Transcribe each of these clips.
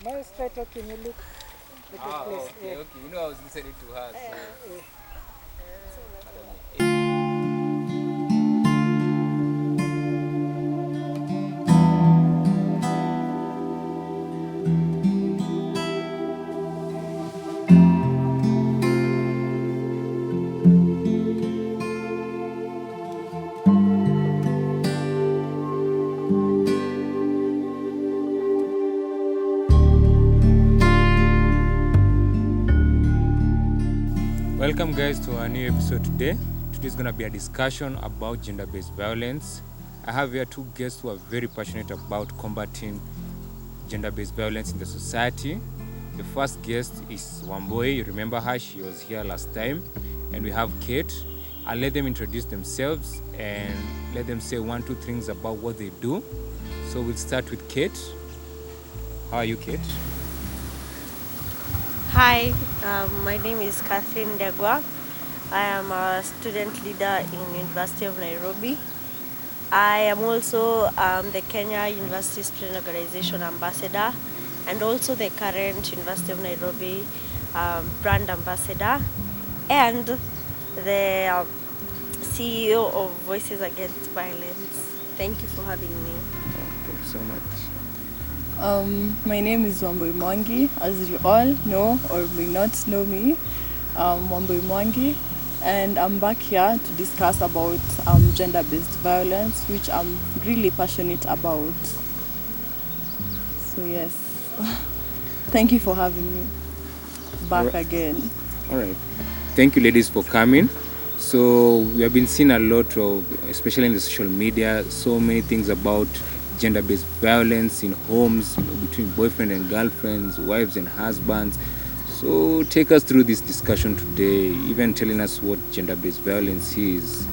Myles, try talking, you look like a place. Okay, okay. You know, I was listening to her. Welcome, guys, to our new episode today. Today is going to be a discussion about gender-based violence. I have here two guests who are very passionate about combating gender-based violence in the society. The first guest is Wamboi. You remember her, she was here last time. And we have Kate. I'll let them introduce themselves and let them say 1, 2 things about what they do. So we'll start with Kate. How are you, Kate? Hi, my name is Catherine Degwa. I am a student leader in University of Nairobi. I am also the Kenya University Student Organization Ambassador and also the current University of Nairobi brand ambassador and the CEO of Voices Against Violence. Thank you for having me. Thank you so much. My name is Wambui Mwangi, as you all know or may not know me. Wambui Mwangi, and I'm back here to discuss about gender-based violence, which I'm really passionate about. So yes, thank you for having me back again. All right. Thank you, ladies, for coming. So we have been seeing a lot of, especially in the social media, so many things about gender-based violence in homes, between boyfriend and girlfriends, wives and husbands. So take us through this discussion today, even telling us what gender-based violence is.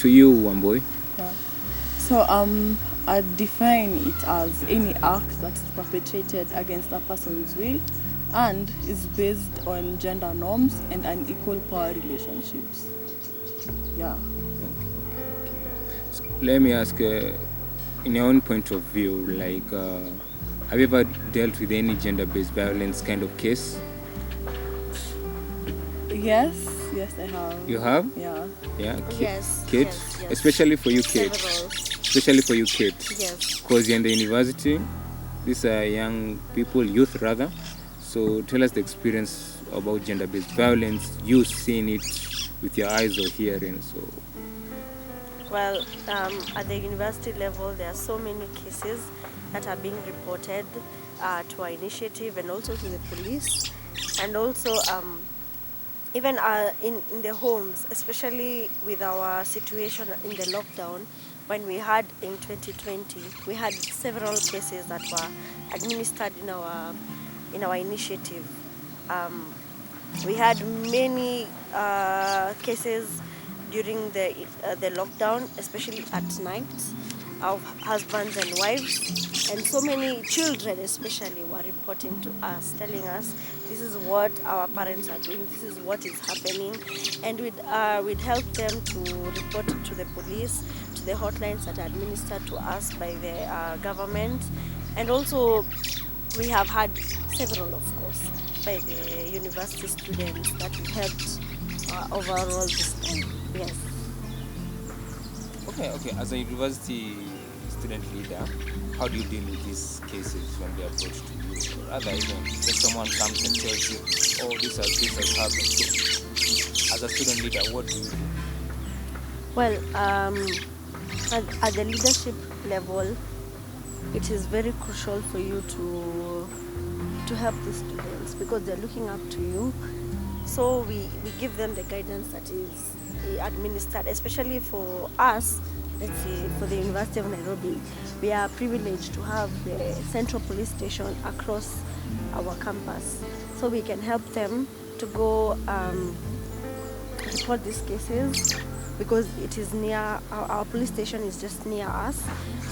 To you, Wamboi. Yeah. So I define it as any act that is perpetrated against a person's will and is based on gender norms and unequal power relationships. Yeah. So let me ask, in your own point of view, like, have you ever dealt with any gender-based violence kind of case? Yes, I have. You have? Yeah. Yeah. Yes. Kate? Yes. Especially for you, Kate. Several. Especially for you, Kate. Yes. Because you're in the university. These are young people, youth rather. So tell us the experience about gender-based violence. You seen it with your eyes or hearing. So. Well, at the university level, there are so many cases that are being reported to our initiative and also to the police. And also, even in the homes, especially with our situation in the lockdown, when we had in 2020, we had several cases that were administered in our initiative. We had many cases during the lockdown, especially at night, of husbands and wives, and so many children especially were reporting to us, telling us this is what our parents are doing, this is what is happening, and we'd help them to report it to the police, to the hotlines that are administered to us by the government, and also we have had several, of course, by the university students that we helped overall this time. Yes. Okay. As a university student leader, how do you deal with these cases when they are brought to you? Or rather, even if someone comes and tells you, "Oh, this has happened." So, as a student leader, what do you do? Well, at the leadership level, it is very crucial for you to help the students because they're looking up to you. So we give them the guidance that is administered, especially for us, let's say for the University of Nairobi. We are privileged to have the central police station across our campus. So we can help them to go report these cases because it is near, our police station is just near us.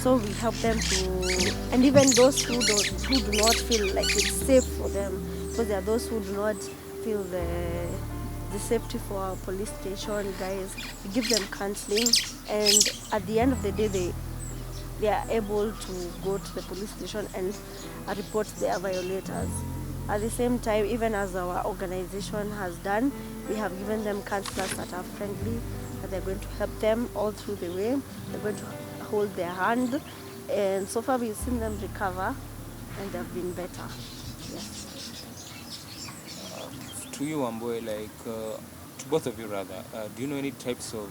So we help them to, and even those who do not feel like it's safe for them, because there are those who do not feel the safety for our police station guys. We give them counseling, and at the end of the day, they are able to go to the police station and report their violators. At the same time, even as our organization has done, we have given them counselors that are friendly, that they're going to help them all through the way. They're going to hold their hand, and so far we've seen them recover, and they've been better. Yes. To you, Amboy, to both of you rather, do you know any types of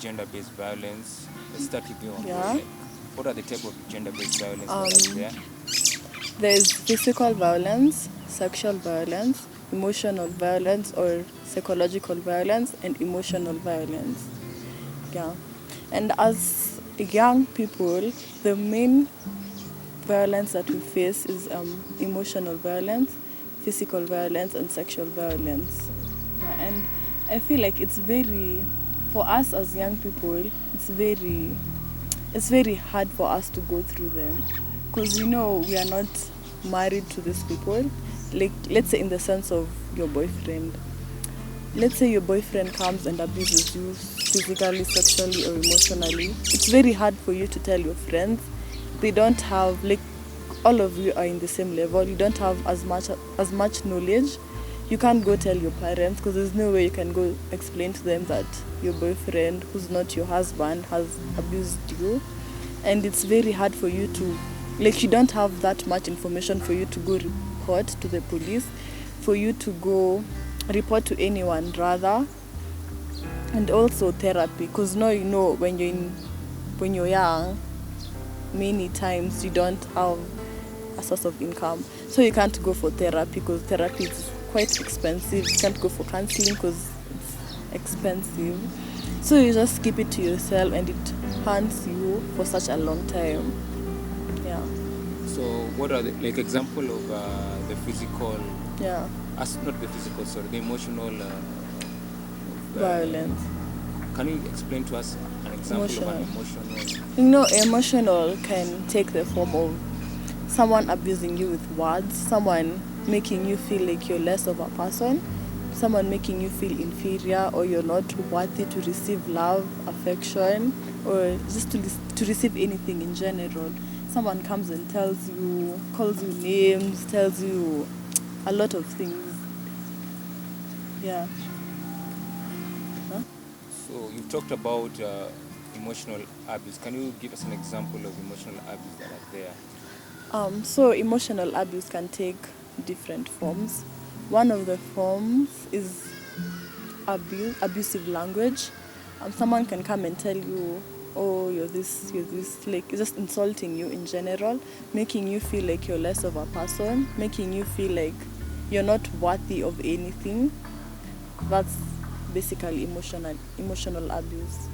gender-based violence? Let's start with you, Amboy. Yeah. What are the type of gender-based violence that are there? There's physical violence, sexual violence, emotional violence or psychological violence, and emotional violence. Yeah. And as young people, the main violence that we face is emotional violence, physical violence, and sexual violence. Yeah, and I feel like for us as young people, it's very hard for us to go through them, because we are not married to these people. Like, let's say in the sense of your boyfriend. Let's say your boyfriend comes and abuses you physically, sexually, or emotionally. It's very hard for you to tell your friends. They don't have, like, all of you are in the same level. You don't have as much knowledge. You can't go tell your parents, because there's no way you can go explain to them that your boyfriend, who's not your husband, has abused you. And it's very hard for you to, like, you don't have that much information for you to go report to the police, for you to go report to anyone rather. And also therapy, because when you're young, many times you don't have a source of income, so you can't go for therapy because therapy is quite expensive. You can't go for counseling because it's expensive, so you just keep it to yourself, and it haunts you for such a long time. Yeah. So what are the example of the physical, Yeah. not the physical, sorry, the emotional Violence. Can you explain to us an example of an emotional? Emotional can take the form of someone abusing you with words, someone making you feel like you're less of a person, someone making you feel inferior, or you're not worthy to receive love, affection, or just to receive anything in general. Someone comes and calls you names, tells you a lot of things. Yeah. So you've talked about emotional abuse. Can you give us an example of emotional abuse that are there? So emotional abuse can take different forms. One of the forms is abusive language. Someone can come and tell you, oh, you're this, like just insulting you in general, making you feel like you're less of a person, making you feel like you're not worthy of anything. That's basically emotional abuse.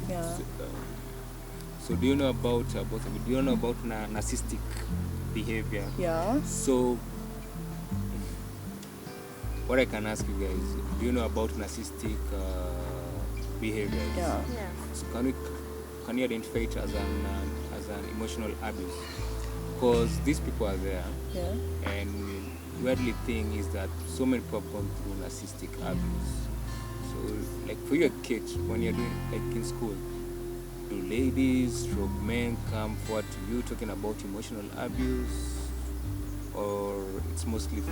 Yeah. So do you know about both of you? Do you know about narcissistic behavior? Yeah. So what I can ask you guys, do you know about narcissistic behaviors? Yeah. So can you identify it as an emotional abuse? Because these people are there. Yeah. And weirdly thing is that so many people have gone through narcissistic abuse. So like for your kids, when you're doing in school, do ladies, men come forward to you talking about emotional abuse, or it's mostly the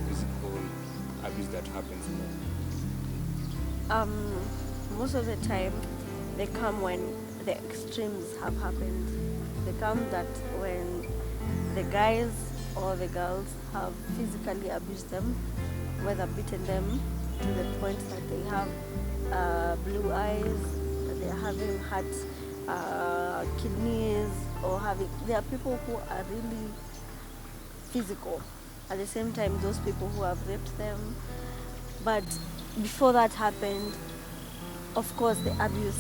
physical abuse that happens more? Most of the time they come when the extremes have happened. They come that when the guys or the girls have physically abused them, whether beaten them to the point that they have blue eyes, that they are having heart, kidneys, or there are people who are really physical. At the same time, those people who have raped them. But before that happened, of course, the abuse,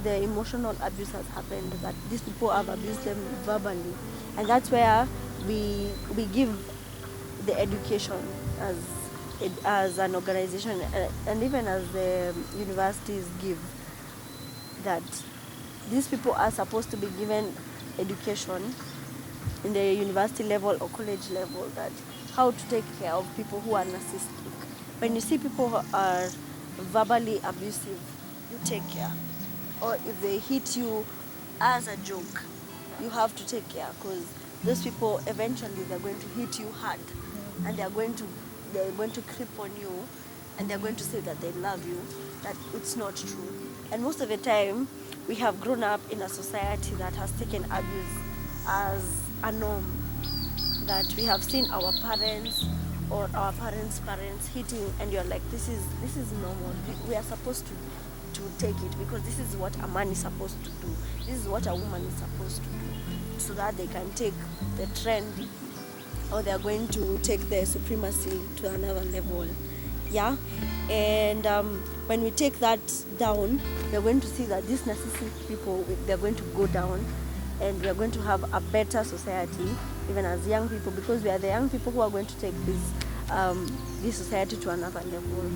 the emotional abuse has happened, that these people have abused them verbally. And that's where we give the education as an organization, and even as the universities give, that these people are supposed to be given education in the university level or college level, that how to take care of people who are narcissistic. When you see people who are verbally abusive, you take care. Or if they hit you, as a joke. You have to take care, because those people eventually they're going to hit you hard, and they're going to creep on you, and they're going to say that they love you. That it's not true. And most of the time, we have grown up in a society that has taken abuse as a norm, that we have seen our parents or our parents' parents hitting, and you're like, this is normal. We are supposed to take it, because this is what a man is supposed to do. This is what a woman is supposed to do, so that they can take the trend, or they're going to take their supremacy to another level. Yeah. And when we take that down, we're going to see that these narcissistic people, they're going to go down, and we are going to have a better society, even as young people, because we are the young people who are going to take this society to another level.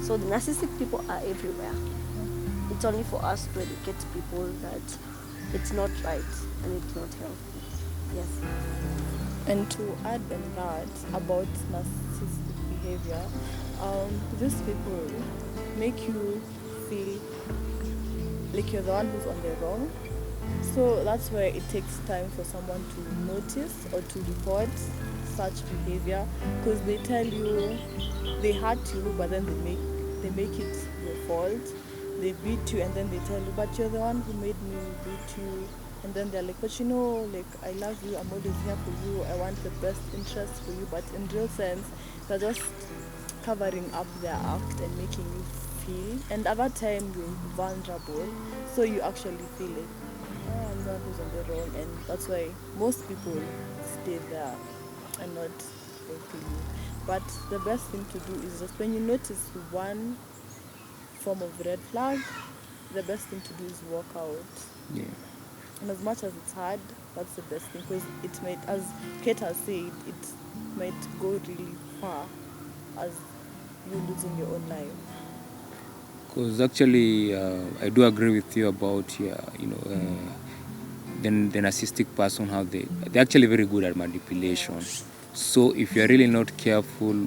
So the narcissistic people are everywhere. It's only for us to educate people that it's not right and it's not healthy. Yes. And to add on that about narcissistic behavior, these people make you feel like you're the one who's on the wrong. So that's why it takes time for someone to notice or to report such behavior, because they tell you they hurt you, but then they make it your fault. They beat you, and then they tell you, but you're the one who made me beat you. And then they're like, but you know, like, I love you, I'm always here for you, I want the best interest for you. But in real sense, they're just covering up their act and making you feel. And at that time, you're vulnerable, so you actually feel like, oh, I'm the one who's on the wrong. And that's why most people stay there and not helping you. But the best thing to do is just when you notice one form of red flag, the best thing to do is walk out. Yeah. And as much as it's hard, that's the best thing, because it might, as Kate has said, it might go really far as you losing your own life. Because actually, I do agree with you about the narcissistic person, how they're actually very good at manipulation. So if you're really not careful,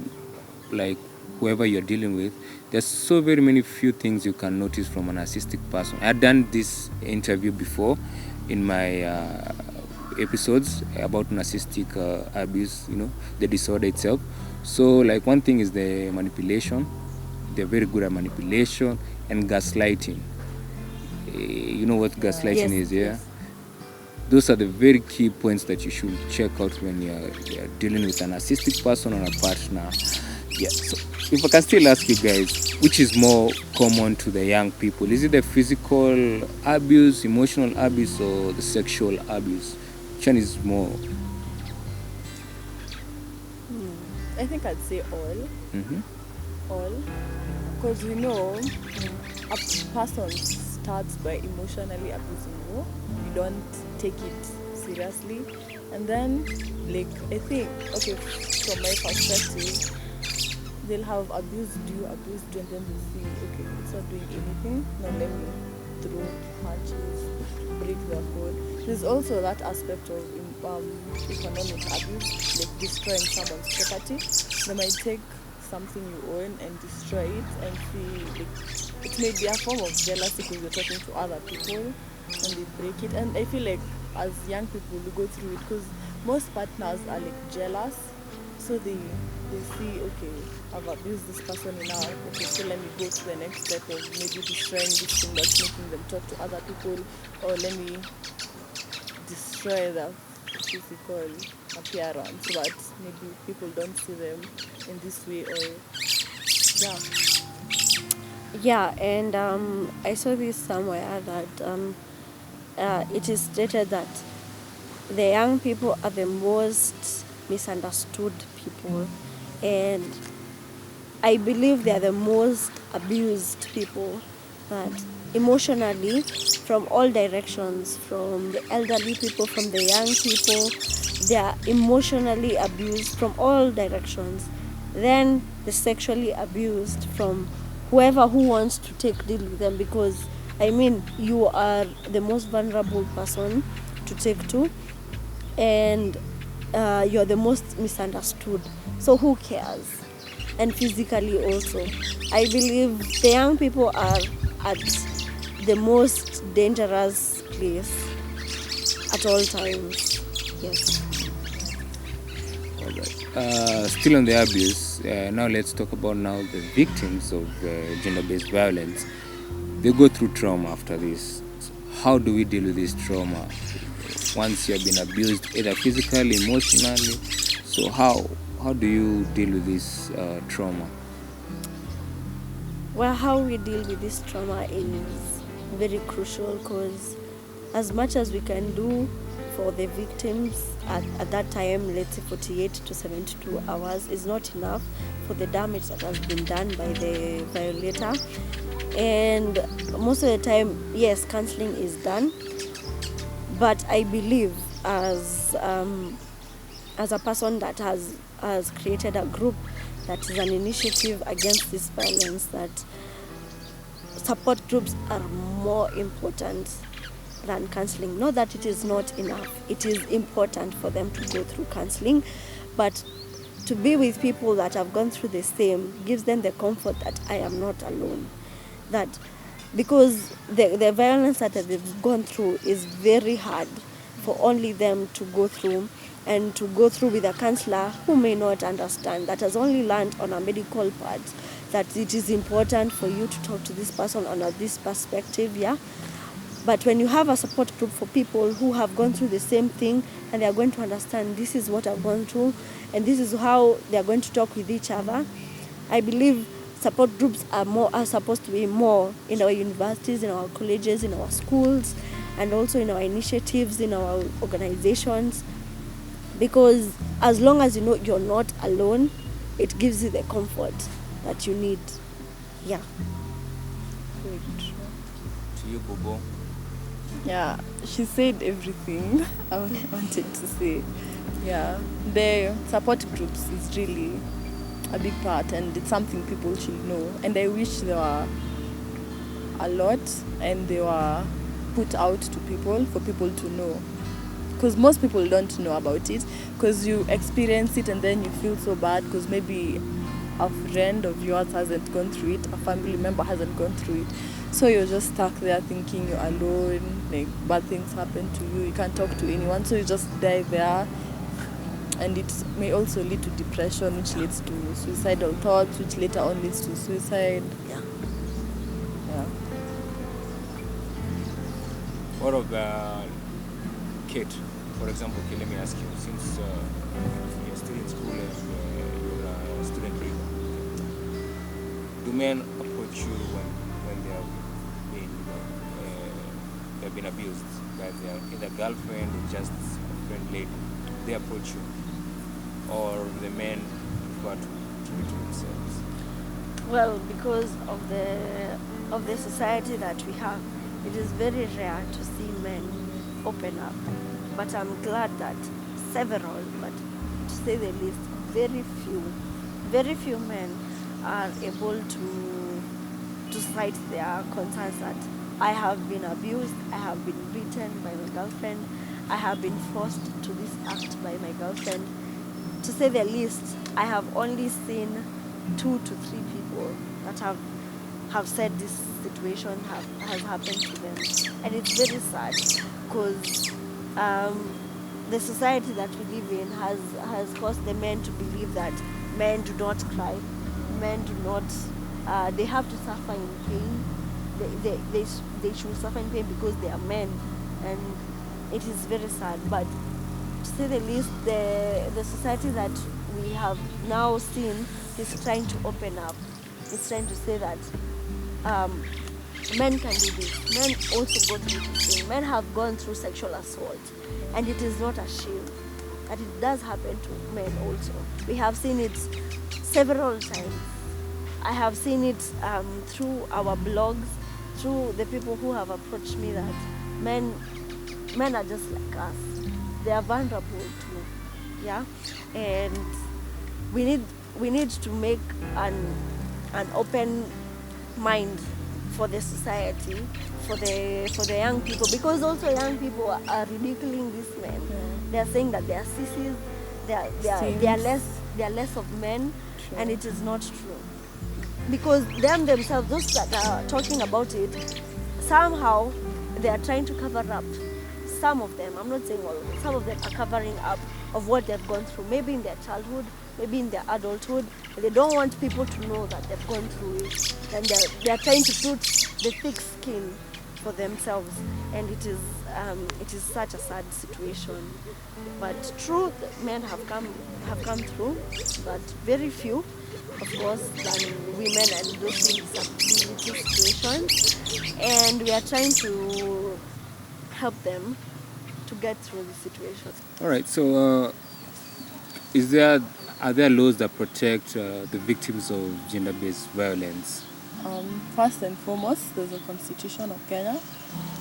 like whoever you're dealing with, there's so very many few things you can notice from a narcissistic person. I've done this interview before in my episodes about narcissistic abuse, the disorder itself. So like one thing is the manipulation. They're very good at manipulation and gaslighting. You know what gaslighting is, yeah? Yes. Those are the very key points that you should check out when you're dealing with a narcissistic person or a partner. Yeah. So if I can still ask you guys, which is more common to the young people? Is it the physical abuse, emotional abuse, or the sexual abuse? Which one is more? I think I'd say all. Mm-hmm. All. Because a person starts by emotionally abusing you. You don't take it seriously. And then, like, I think, okay, from my perspective, they'll have abused you, and then they see, okay, it's not doing anything. Now let me throw punches, break their code. There's also that aspect of economic abuse, like destroying someone's property. They might take something you own and destroy it, and see, like, it may be a form of jealousy because you're talking to other people and they break it. And I feel like as young people we go through it because most partners are like jealous, so they see, okay, I've abused this person enough, okay, so let me go to the next step of maybe destroying this thing that's making them talk to other people, or let me destroy the physical appearance so that maybe people don't see them in this way, or Yeah, and I saw this somewhere that it is stated that the young people are the most misunderstood people, and I believe they are the most abused people, that emotionally, from all directions, from the elderly people, from the young people, they are emotionally abused from all directions. Then the sexually abused from whoever who wants to take deal with them, because I mean, you are the most vulnerable person to take to, and you're the most misunderstood, so who cares? And physically also, I believe the young people are at the most dangerous place at all times. Yes. All right. Still on the abuse, now let's talk about now the victims of gender-based violence. They go through trauma after this. So how do we deal with this trauma once you have been abused, either physically, emotionally? So how do you deal with this trauma? Well, how we deal with this trauma is very crucial, because as much as we can do for the victims at that time, let's say 48 to 72 hours, is not enough for the damage that has been done by the violator. And most of the time, yes, counseling is done, but I believe as a person that has created a group that is an initiative against this violence, that support groups are more important than counseling. Not that it is not enough. It is important for them to go through counseling, but to be with people that have gone through the same gives them the comfort that I am not alone. That because the violence that they've gone through is very hard for only them to go through, and to go through with a counselor who may not understand, that has only learned on a medical part that it is important for you to talk to this person on this perspective, yeah. But when you have a support group for people who have gone through the same thing, and they are going to understand this is what I've gone through and this is how they are going to talk with each other, I believe support groups are supposed to be more in our universities, in our colleges, in our schools, and also in our initiatives, in our organizations. Because as long as you know you're not alone, it gives you the comfort that you need. Yeah. Very true. To you, Bobo. Yeah, she said everything I wanted to say. Yeah, the support groups is really a big part, and it's something people should know. And I wish there were a lot, and they were put out to people for people to know. Because most people don't know about it, because you experience it and then you feel so bad because maybe a friend of yours hasn't gone through it, a family member hasn't gone through it. So you're just stuck there thinking you're alone, like bad things happen to you, you can't talk to anyone, so you just die there. And it may also lead to depression, which leads to suicidal thoughts, which later on leads to suicide. Yeah. Yeah. What of Kate, for example? Okay, let me ask you, since you're still in school and you're a student leader, do men approach you when they have been abused by their either girlfriend or just a friend lady? They approach you, or the men prefer to do it themselves? Well, because of the society that we have, it is very rare to see men open up. But I'm glad that several, but to say the least, very few men are able to cite their concerns that I have been abused, I have been beaten by my girlfriend, I have been forced to this act by my girlfriend. To say the least, I have only seen 2 to 3 people that have said this situation has happened to them. And it's very sad, because the society that we live in has caused the men to believe that men do not cry, men do not, they have to suffer in pain, they should suffer in pain because they are men, and it is very sad. But to say the least, the society that we have now seen is trying to open up. It's trying to say that men can do this. Men also go through this thing. Men have gone through sexual assault, and it is not a shame. That it does happen to men also. We have seen it several times. I have seen it through our blogs, through the people who have approached me, that men are just like us. They are vulnerable too, yeah. And we need to make an open mind for the society, for the young people, because also young people are ridiculing these men. They are saying that they are sissies, they are less of men. True. And it is not true, because them themselves, those that are talking about it, somehow they are trying to cover up some of them, I'm not saying all of them, some of them are covering up of what they've gone through, maybe in their childhood, maybe in their adulthood. They don't want people to know that they've gone through it, and they're trying to put the thick skin for themselves, and it is such a sad situation. But true, men have come through, but very few, of course, than women and those in disability situations. And we are trying to help them to get through the situation. All right. So, are there laws that protect the victims of gender-based violence? First and foremost, there's the Constitution of Kenya,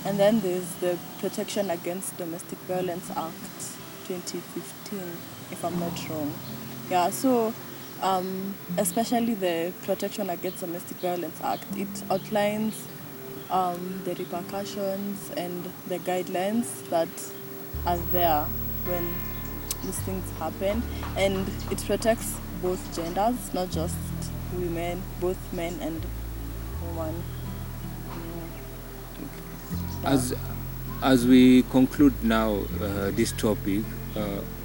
and then there's the Protection Against Domestic Violence Act 2015, if I'm not wrong. Yeah, so especially the Protection Against Domestic Violence Act, it outlines the repercussions and the guidelines that are there when these things happen, and it protects both genders, not just women, both men and women. As we conclude now this topic,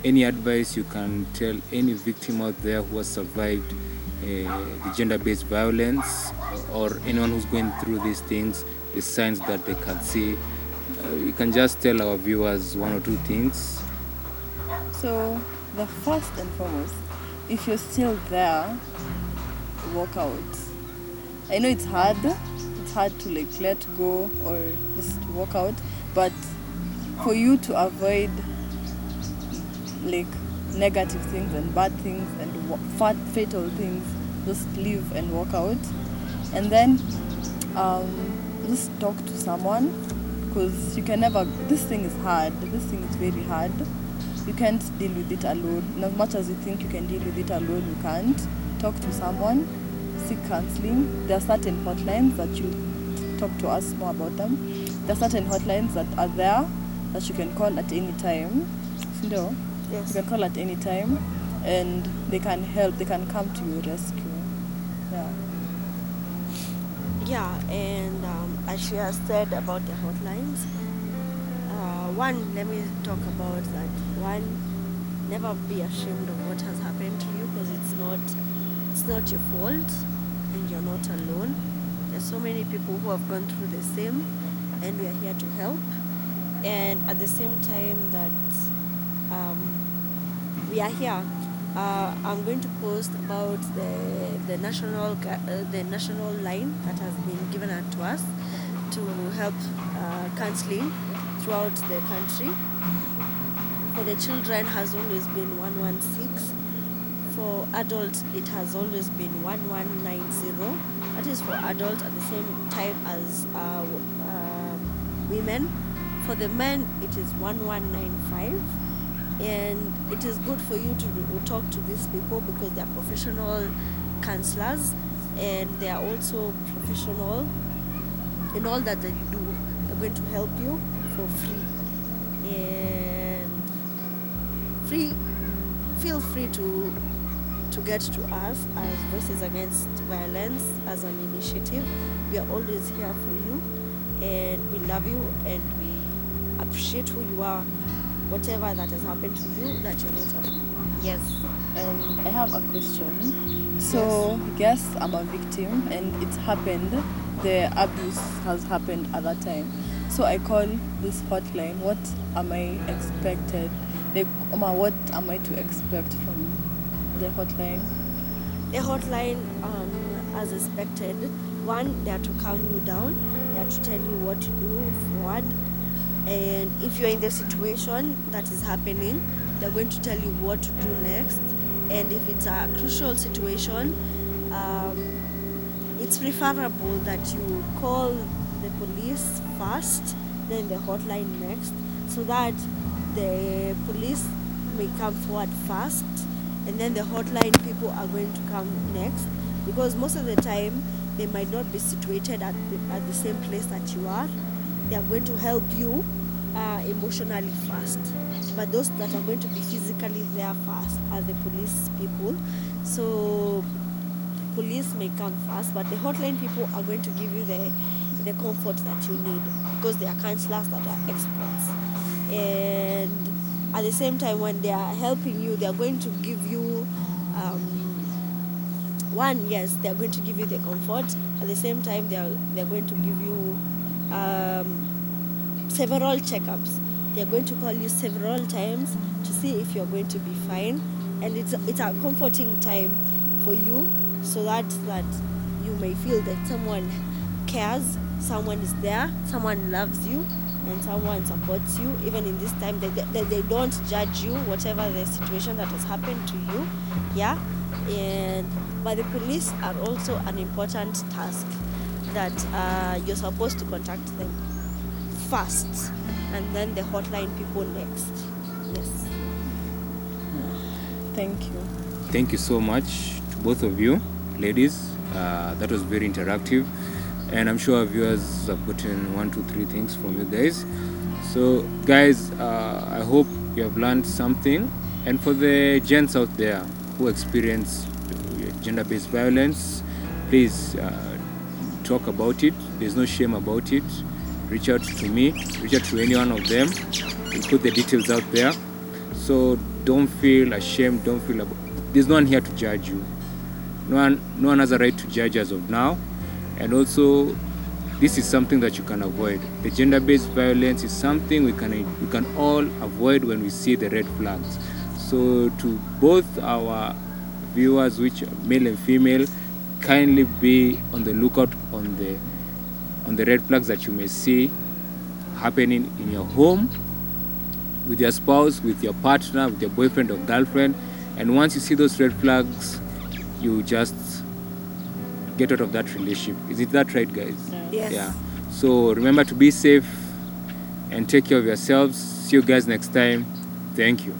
any advice you can tell any victim out there who has survived the gender-based violence, or anyone who's going through these things, the signs that they can see? You can just tell our viewers one or two things. So the first and foremost, if you're still there, walk out. I know it's hard to like let go or just walk out, but for you to avoid like negative things and bad things and fatal things, just leave and walk out. And then just talk to someone, because you can never, this thing is hard, this thing is very hard. You can't deal with it alone. And as much as you think you can deal with it alone, you can't. Talk to someone, seek counseling. There are certain hotlines that you talk to us more about them. There are certain hotlines that are there that you can call at any time. No? Yes. You can call at any time, and they can help, they can come to your rescue. Yeah. Yeah, and as she has said about the hotlines, one, let me talk about that. One, never be ashamed of what has happened to you, because it's not your fault, and you're not alone. There's so many people who have gone through the same, and we are here to help. And at the same time that we are here, I'm going to post about the national line that has been given out to us to help counseling throughout the country. For the children has always been 116. For adults it has always been 1190. That is for adults, at the same time as women. For the men it is 1195. And it is good for you to talk to these people, because they are professional counselors, and they are also professional in all that they do. They're going to help you for free. And feel free to get to us as Voices Against Violence, as an initiative. We are always here for you, and we love you, and we appreciate who you are. Whatever that has happened to you, that you're not alone. Yes. And I have a question. So, yes, I'm a victim, and it's happened. The abuse has happened at that time. So I call this hotline. What am I expected? Like, what am I to expect from the hotline? The hotline, as expected, one, they are to calm you down. They are to tell you what to do forward. And if you're in the situation that is happening, they're going to tell you what to do next. And if it's a crucial situation, it's preferable that you call the police first, then the hotline next, so that the police may come forward first, and then the hotline people are going to come next. Because most of the time, they might not be situated at the same place that you are. They are going to help you emotionally first, but those that are going to be physically there first are the police people. So police may come first, but the hotline people are going to give you the comfort that you need, because they are counselors that are experts. and at the same time when they are helping you, they are going to give you yes, they are going to give you the comfort. At the same time, they are going to give you several checkups. They are going to call you several times to see if you are going to be fine, and it's a comforting time for you, so that you may feel that someone cares, someone is there, someone loves you, and someone supports you even in this time. They don't judge you whatever the situation that has happened to you. Yeah. But the police are also an important task that you're supposed to contact them first, and then the hotline people next. Yes. Thank you. Thank you so much to both of you, ladies. That was very interactive, and I'm sure our viewers have gotten 1, 2, 3 things from you guys. So, guys, I hope you have learned something. And for the gents out there who experience gender-based violence, please talk about it. There's no shame about it. Reach out to me, reach out to any one of them. We'll put the details out there. So don't feel ashamed, there's no one here to judge you. No one has a right to judge as of now. And also, this is something that you can avoid. The gender-based violence is something we can all avoid when we see the red flags. So to both our viewers, which are male and female, kindly be on the lookout on the red flags that you may see happening in your home, with your spouse, with your partner, with your boyfriend or girlfriend. And once you see those red flags, you just get out of that relationship. Is it that right, guys? Yes. Yeah. So remember to be safe and take care of yourselves. See you guys next time. Thank you.